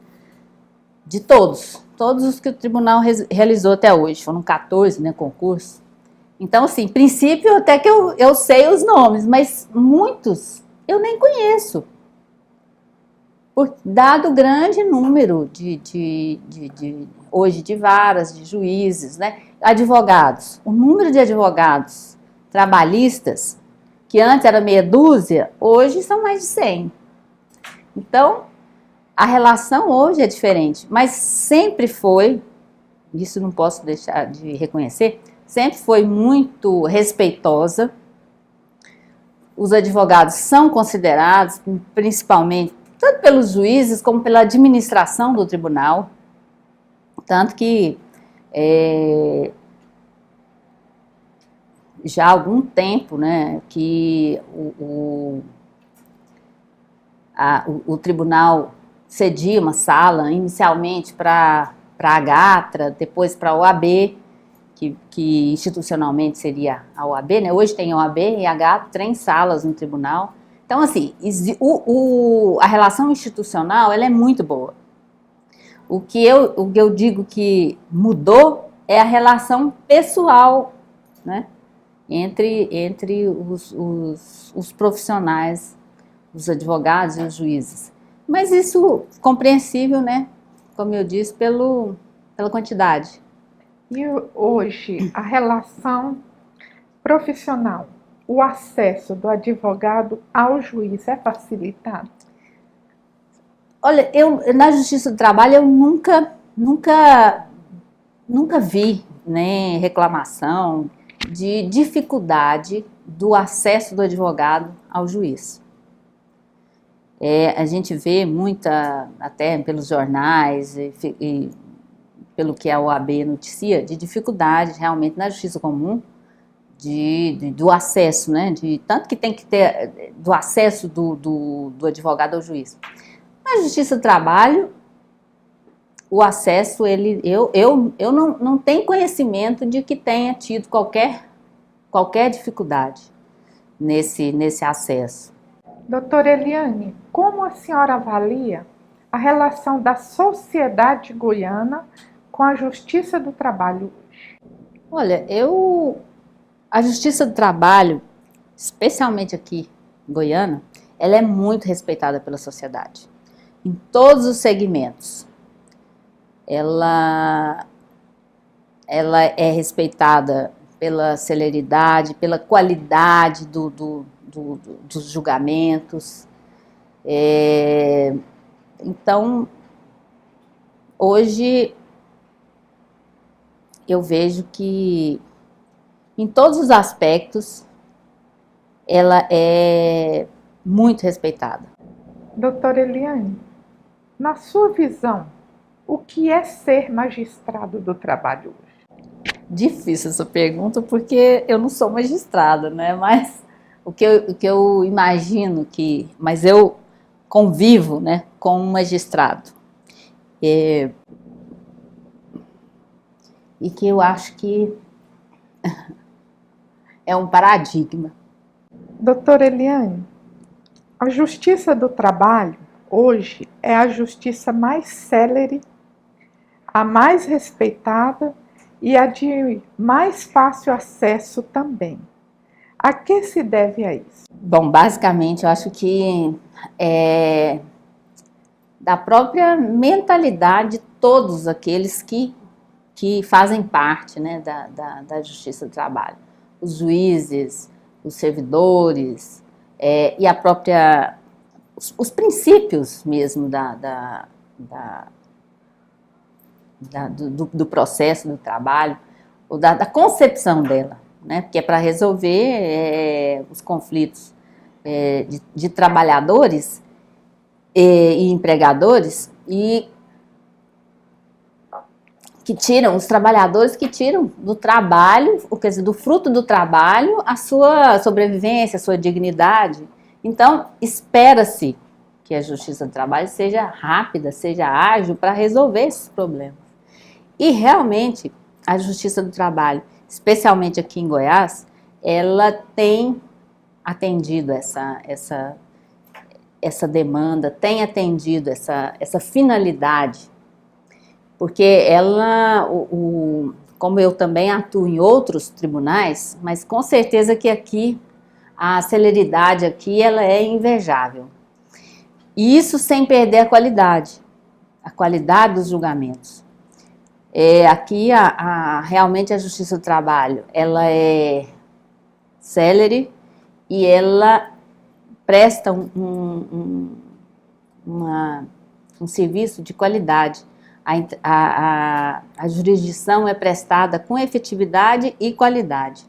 de todos os que o tribunal realizou até hoje, foram 14, né, concursos. Então, assim, princípio até que eu sei os nomes, mas muitos eu nem conheço. Dado o grande número hoje de varas, de juízes, né, advogados, o número de advogados trabalhistas, que antes era meia dúzia, hoje são mais de 100. Então, a relação hoje é diferente, mas sempre foi, isso não posso deixar de reconhecer, sempre foi muito respeitosa. Os advogados são considerados, principalmente, tanto pelos juízes como pela administração do tribunal, tanto que Já há algum tempo, né, que o tribunal cedia uma sala, inicialmente para a Gatra, depois para a OAB, que institucionalmente seria a OAB, né? Hoje tem a OAB e a Gatra, 3 salas no tribunal. Então, assim, a relação institucional, ela é muito boa. O que eu digo que mudou é a relação pessoal, né, entre os profissionais, os advogados e os juízes. Mas isso compreensível, né, como eu disse, pela quantidade. E hoje, a relação profissional, o acesso do advogado ao juiz é facilitado? Olha, na Justiça do Trabalho, eu nunca vi, né, reclamação de dificuldade do acesso do advogado ao juiz. A gente vê muita, até pelos jornais e pelo que a OAB noticia, de dificuldade realmente na justiça comum do acesso, né? Tanto que tem que ter do acesso do advogado ao juiz. Na Justiça do Trabalho, o acesso, eu não tenho conhecimento de que tenha tido qualquer dificuldade nesse acesso. Doutora Eliane, como a senhora avalia a relação da sociedade goiana com a Justiça do Trabalho hoje? Olha, a Justiça do Trabalho, especialmente aqui em Goiânia, ela é muito respeitada pela sociedade, em todos os segmentos. Ela é respeitada pela celeridade, pela qualidade dos julgamentos. Então, hoje, eu vejo que, em todos os aspectos, ela é muito respeitada. Doutora Eliane, na sua visão, o que é ser magistrado do trabalho hoje? Difícil essa pergunta, porque eu não sou magistrada, né? Mas o que eu imagino mas eu convivo, né, com um magistrado. E que eu acho que é um paradigma. Doutora Eliane, a Justiça do Trabalho hoje é a justiça mais célere, a mais respeitada e a de mais fácil acesso também. A que se deve a isso? Bom, basicamente, eu acho que da própria mentalidade de todos aqueles que fazem parte, né, da Justiça do Trabalho. Os juízes, os servidores, e a própria... os princípios mesmo do processo do trabalho, ou da concepção dela, né? Porque é para resolver os conflitos de trabalhadores e empregadores, e os trabalhadores que tiram do trabalho, quer dizer, do fruto do trabalho, a sua sobrevivência, a sua dignidade. Então, espera-se que a Justiça do Trabalho seja rápida, seja ágil para resolver esses problemas. E realmente, a Justiça do Trabalho, especialmente aqui em Goiás, ela tem atendido essa demanda, tem atendido essa finalidade, porque ela, como eu também atuo em outros tribunais, mas com certeza que aqui, a celeridade aqui, ela é invejável. E isso sem perder a qualidade dos julgamentos. Aqui, realmente, a Justiça do Trabalho, ela é célere e ela presta um serviço de qualidade. A jurisdição é prestada com efetividade e qualidade.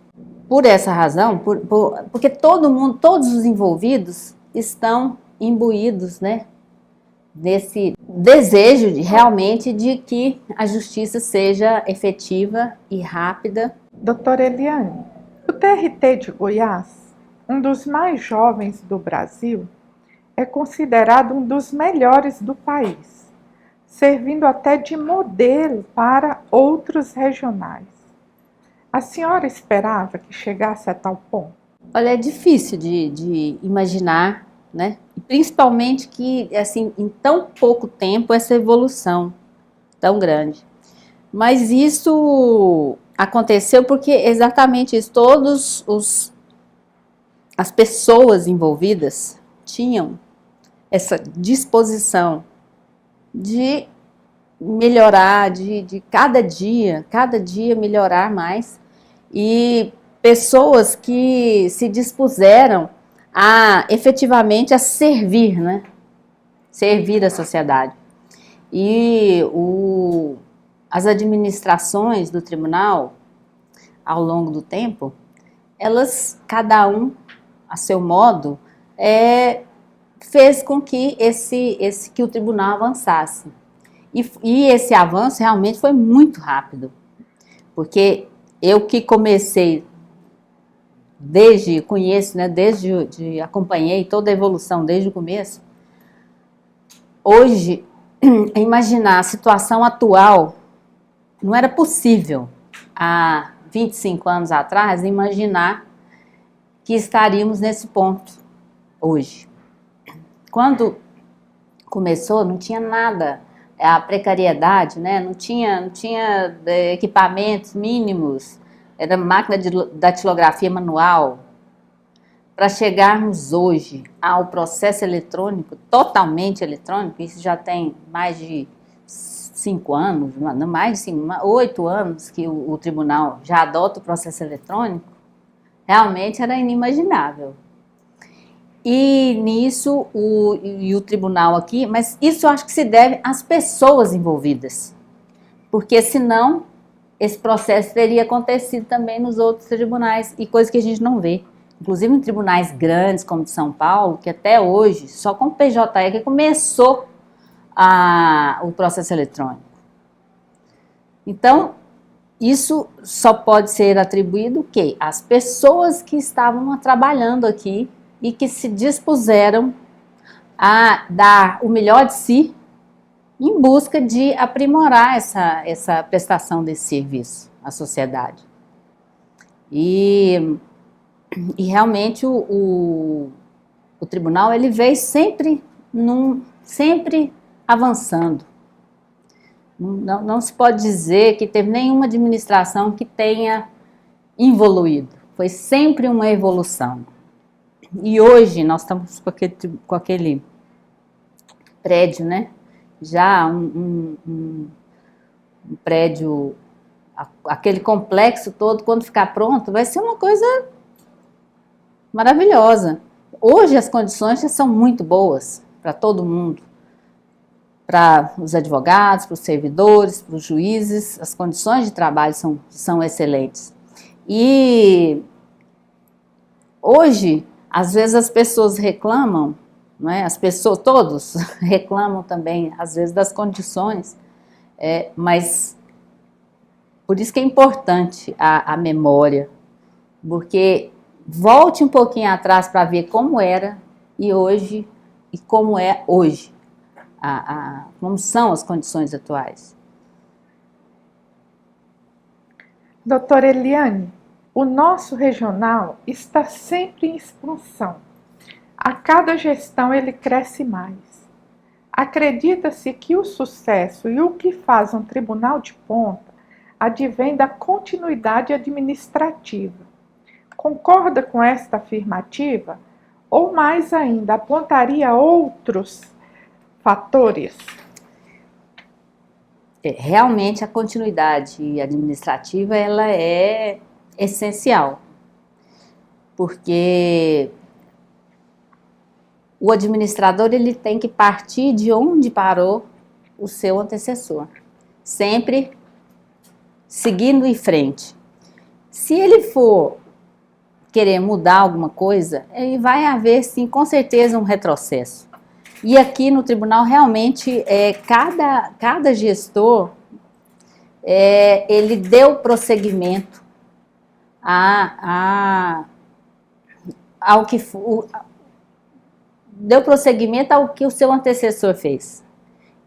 Por essa razão, porque todos os envolvidos estão imbuídos, né, desejo realmente de que a justiça seja efetiva e rápida. Doutora Eliane, o TRT de Goiás, um dos mais jovens do Brasil, é considerado um dos melhores do país, servindo até de modelo para outros regionais. A senhora esperava que chegasse a tal ponto? Olha, é difícil de imaginar, né? E principalmente que, assim, em tão pouco tempo, essa evolução tão grande. Mas isso aconteceu porque exatamente isso, as pessoas envolvidas tinham essa disposição de melhorar, de cada dia melhorar mais, e pessoas que se dispuseram a efetivamente a servir, né? Servir a sociedade. E as administrações do tribunal, ao longo do tempo, elas, cada um a seu modo, fez com que que o tribunal avançasse. E esse avanço realmente foi muito rápido, porque eu que comecei conheço, né, acompanhei toda a evolução desde o começo. Hoje, imaginar a situação atual, não era possível, há 25 anos atrás, imaginar que estaríamos nesse ponto hoje. Quando começou, não tinha nada, a precariedade, né? Não tinha equipamentos mínimos, era máquina de datilografia manual. Para chegarmos hoje ao processo eletrônico, totalmente eletrônico, isso já tem mais de 5 anos, não mais de 8 anos que o tribunal já adota o processo eletrônico, realmente era inimaginável. E nisso, o tribunal aqui, mas isso eu acho que se deve às pessoas envolvidas, porque senão esse processo teria acontecido também nos outros tribunais, e coisa que a gente não vê. Inclusive em tribunais grandes, como de São Paulo, que até hoje, só com o PJE que começou o processo eletrônico. Então, isso só pode ser atribuído o quê? Às pessoas que estavam trabalhando aqui e que se dispuseram a dar o melhor de si em busca de aprimorar essa prestação desse serviço à sociedade. E realmente o tribunal ele veio sempre avançando. Não se pode dizer que teve nenhuma administração que tenha evoluído. Foi sempre uma evolução. E hoje nós estamos com aquele prédio, né? Já um prédio, aquele complexo todo, quando ficar pronto, vai ser uma coisa maravilhosa. Hoje as condições já são muito boas para todo mundo, para os advogados, para os servidores, para os juízes, as condições de trabalho são excelentes. E hoje, às vezes as pessoas reclamam, não é? Todos reclamam também, às vezes, das condições, mas por isso que é importante a memória, porque volte um pouquinho atrás para ver como era e como é hoje, como são as condições atuais. Doutora Eliane, o nosso regional está sempre em expansão. A cada gestão ele cresce mais. Acredita-se que o sucesso e o que faz um tribunal de ponta advém da continuidade administrativa. Concorda com esta afirmativa? Ou mais ainda, apontaria outros fatores? Realmente a continuidade administrativa ela é essencial, porque o administrador ele tem que partir de onde parou o seu antecessor, sempre seguindo em frente. Se ele for querer mudar alguma coisa, ele vai haver sim, com certeza, um retrocesso. E aqui no tribunal, realmente, cada gestor, ele deu prosseguimento ao que deu prosseguimento ao que o seu antecessor fez.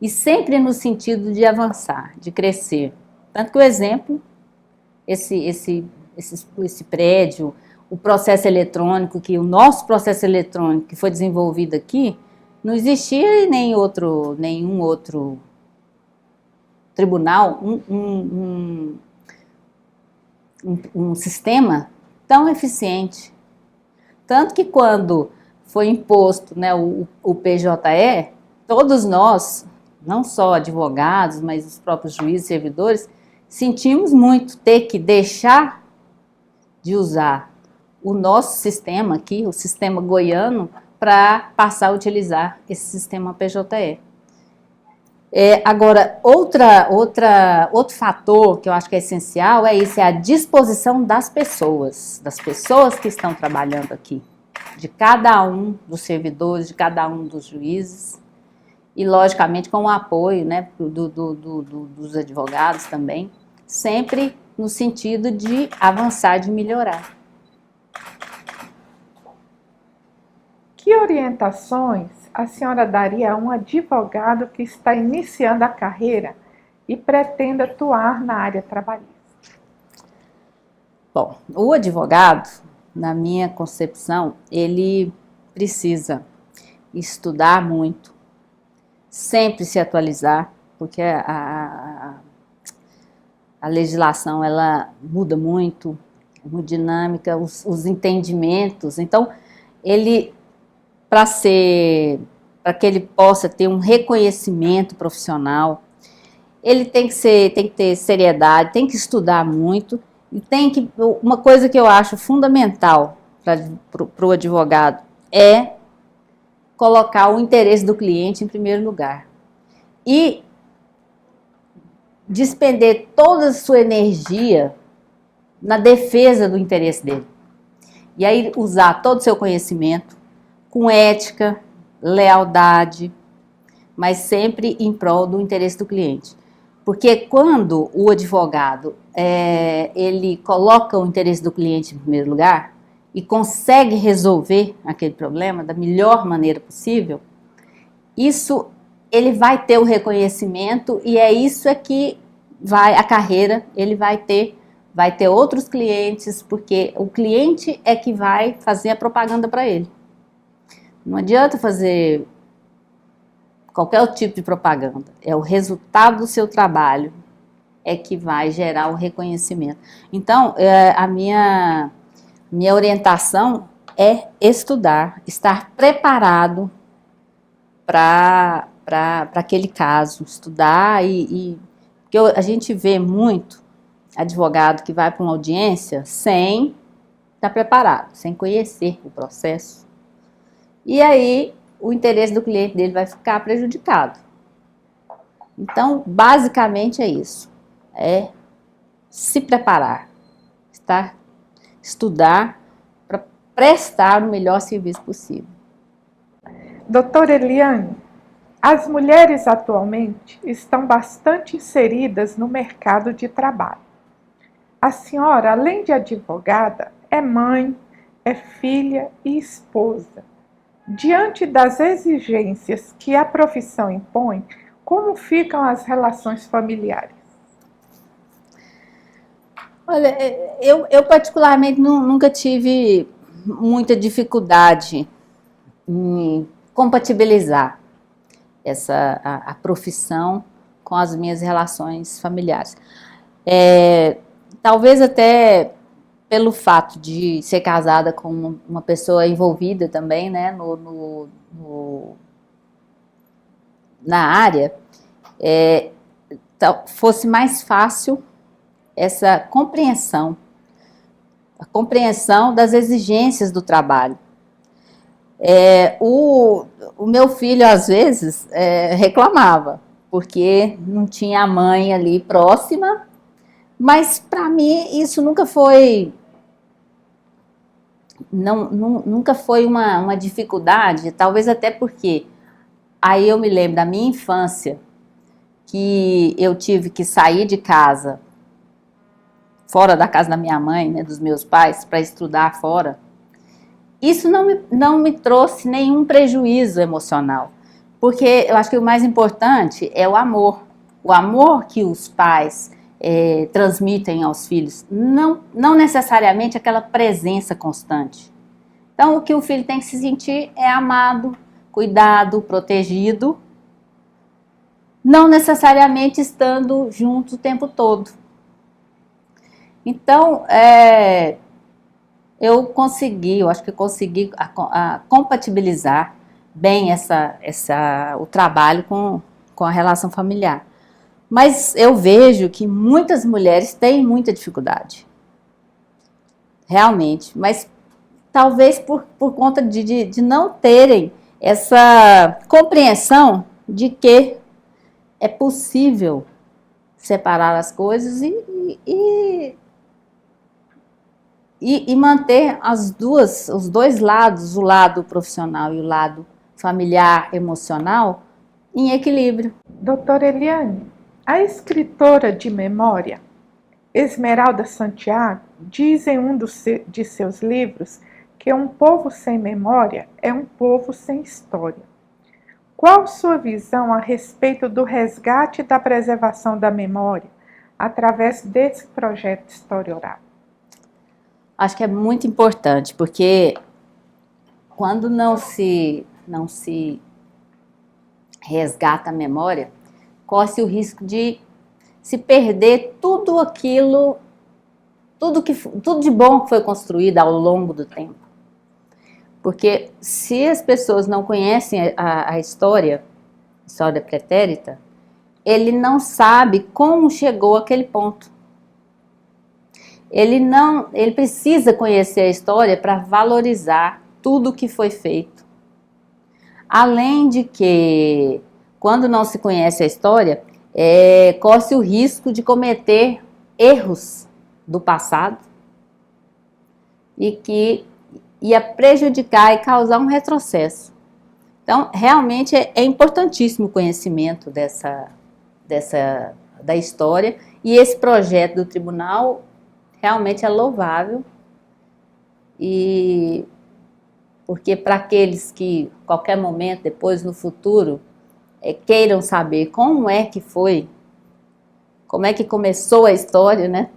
E sempre no sentido de avançar, de crescer. Tanto que o exemplo, esse prédio, o processo eletrônico, o nosso processo eletrônico que foi desenvolvido aqui, não existia em nenhum outro tribunal um sistema tão eficiente. Tanto que quando foi imposto, né, o PJE, todos nós, não só advogados, mas os próprios juízes e servidores, sentimos muito ter que deixar de usar o nosso sistema aqui, o sistema goiano, para passar a utilizar esse sistema PJE. Agora, outro fator que eu acho que é essencial é a disposição das pessoas que estão trabalhando aqui, de cada um dos servidores, de cada um dos juízes, e logicamente com o apoio, né, dos advogados também, sempre no sentido de avançar, de melhorar. Que orientações a senhora daria a um advogado que está iniciando a carreira e pretende atuar na área trabalhista? Bom, o advogado, na minha concepção, ele precisa estudar muito, sempre se atualizar, porque a legislação ela muda muito, é muito dinâmica, os entendimentos. Então, para que ele possa ter um reconhecimento profissional, ele tem que ter seriedade, tem que estudar muito, e uma coisa que eu acho fundamental para o advogado é colocar o interesse do cliente em primeiro lugar. E despender toda a sua energia na defesa do interesse dele. E aí usar todo o seu conhecimento com ética, lealdade, mas sempre em prol do interesse do cliente. Porque quando o advogado ele coloca o interesse do cliente em primeiro lugar e consegue resolver aquele problema da melhor maneira possível, isso ele vai ter o reconhecimento e é isso que a carreira, ele vai ter outros clientes, porque o cliente é que vai fazer a propaganda para ele. Não adianta fazer qualquer tipo de propaganda, é o resultado do seu trabalho é que vai gerar o reconhecimento. Então, a minha orientação é estudar, estar preparado para aquele caso, estudar porque a gente vê muito advogado que vai para uma audiência sem estar preparado, sem conhecer o processo. E aí o interesse do cliente dele vai ficar prejudicado. Então, basicamente é isso. É se preparar, estudar para prestar o melhor serviço possível. Doutora Eliane, as mulheres atualmente estão bastante inseridas no mercado de trabalho. A senhora, além de advogada, é mãe, é filha e esposa. Diante das exigências que a profissão impõe, como ficam as relações familiares? Olha, eu particularmente nunca tive muita dificuldade em compatibilizar a profissão com as minhas relações familiares. Talvez até pelo fato de ser casada com uma pessoa envolvida também, né, na área, fosse mais fácil essa compreensão, a compreensão das exigências do trabalho. O meu filho, às vezes, reclamava, porque não tinha a mãe ali próxima, mas para mim isso nunca foi nunca foi uma dificuldade, talvez até porque Aí eu me lembro da minha infância, que eu tive que sair de casa, fora da casa da minha mãe, né, dos meus pais, para estudar fora. Isso não me trouxe nenhum prejuízo emocional, porque eu acho que o mais importante é o amor que os pais transmitem aos filhos, não necessariamente aquela presença constante. Então, o que o filho tem que se sentir é amado, cuidado, protegido, não necessariamente estando junto o tempo todo. Então, eu acho que consegui compatibilizar bem o trabalho com a relação familiar. Mas eu vejo que muitas mulheres têm muita dificuldade, realmente, mas talvez por conta de não terem essa compreensão de que é possível separar as coisas e manter os dois lados, o lado profissional e o lado familiar, emocional, em equilíbrio. Doutora Eliane, a escritora de memória, Esmeralda Santiago, diz em um de seus livros que um povo sem memória é um povo sem história. Qual sua visão a respeito do resgate e da preservação da memória através desse projeto História Oral? Acho que é muito importante, porque quando não se resgata a memória, corre-se o risco de se perder tudo aquilo, tudo de bom que foi construído ao longo do tempo. Porque se as pessoas não conhecem a história pretérita, ele não sabe como chegou àquele ponto. Ele precisa conhecer a história para valorizar tudo que foi feito. Além de que, quando não se conhece a história, corre-se o risco de cometer erros do passado e que ia prejudicar e causar um retrocesso. Então, realmente é importantíssimo o conhecimento da história, e esse projeto do tribunal realmente é louvável, e porque para aqueles que, qualquer momento, depois no futuro, queiram saber como é que foi, como é que começou a história, né?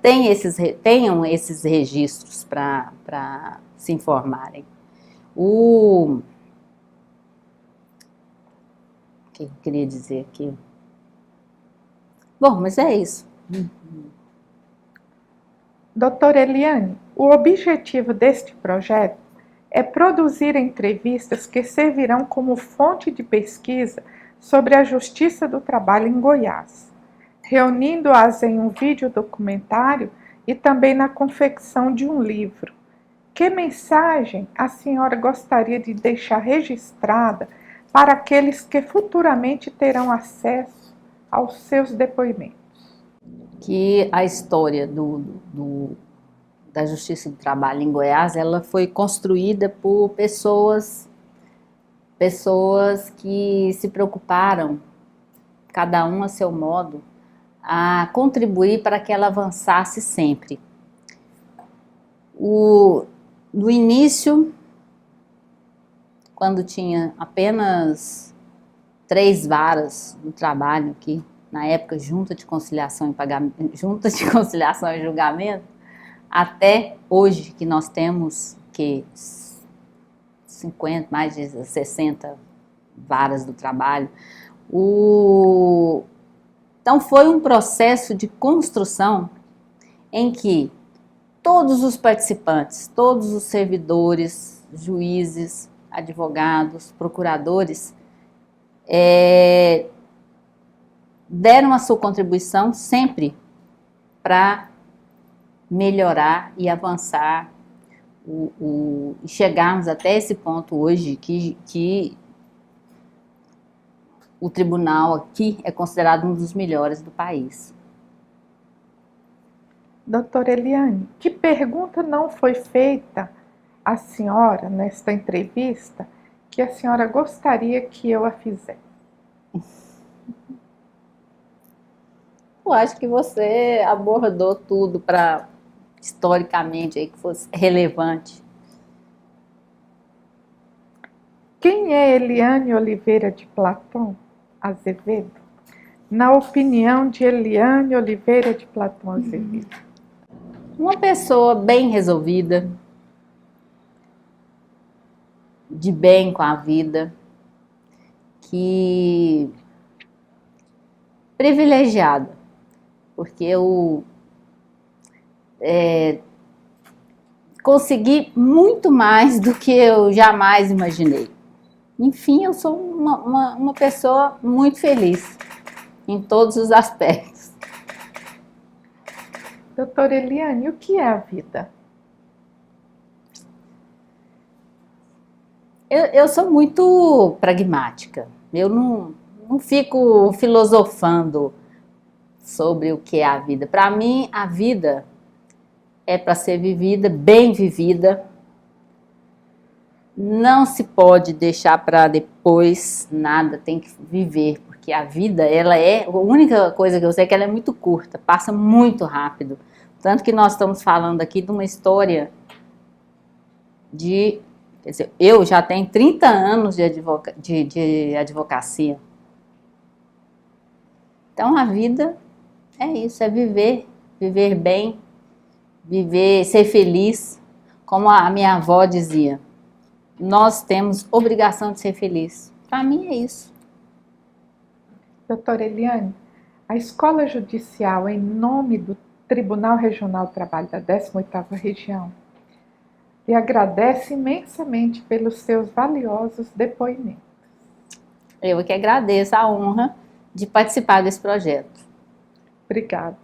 Tenham esses registros para se informarem. O que eu queria dizer aqui? Bom, mas é isso. Doutora Eliane, o objetivo deste projeto é produzir entrevistas que servirão como fonte de pesquisa sobre a Justiça do Trabalho em Goiás, reunindo-as em um vídeo documentário e também na confecção de um livro. Que mensagem a senhora gostaria de deixar registrada para aqueles que futuramente terão acesso aos seus depoimentos? Que a história da Justiça do Trabalho em Goiás, ela foi construída por pessoas que se preocuparam, cada um a seu modo, a contribuir para que ela avançasse sempre. No início, quando tinha apenas 3 varas do trabalho aqui, na época, Junta de Conciliação e Julgamento, até hoje, que nós temos mais de 60 varas do trabalho. Então, foi um processo de construção em que todos os participantes, todos os servidores, juízes, advogados, procuradores, deram a sua contribuição sempre para melhorar e avançar e chegarmos até esse ponto hoje que o tribunal aqui é considerado um dos melhores do país. Doutora Eliane, que pergunta não foi feita à senhora nesta entrevista que a senhora gostaria que eu a fizesse? Eu acho que você abordou tudo para, historicamente, aí, que fosse relevante. Quem é Eliane Oliveira de Platão Azevedo? Na opinião de Eliane Oliveira de Platão Azevedo. Uma pessoa bem resolvida, de bem com a vida, que privilegiada, porque eu consegui muito mais do que eu jamais imaginei. Enfim, eu sou uma pessoa muito feliz em todos os aspectos. Doutora Eliane, o que é a vida? Eu sou muito pragmática. Eu não fico filosofando sobre o que é a vida. Para mim, a vida é para ser vivida, bem vivida. Não se pode deixar para depois nada, tem que viver, porque a vida, ela é, a única coisa que eu sei é que ela é muito curta, passa muito rápido. Tanto que nós estamos falando aqui de uma história de, quer dizer, eu já tenho 30 anos de advocacia. Então a vida é isso, é viver, viver bem, viver, ser feliz, como a minha avó dizia. Nós temos obrigação de ser felizes. Para mim é isso. Doutora Eliane, a Escola Judicial, em nome do Tribunal Regional do Trabalho da 18ª Região, lhe agradece imensamente pelos seus valiosos depoimentos. Eu que agradeço a honra de participar desse projeto. Obrigada.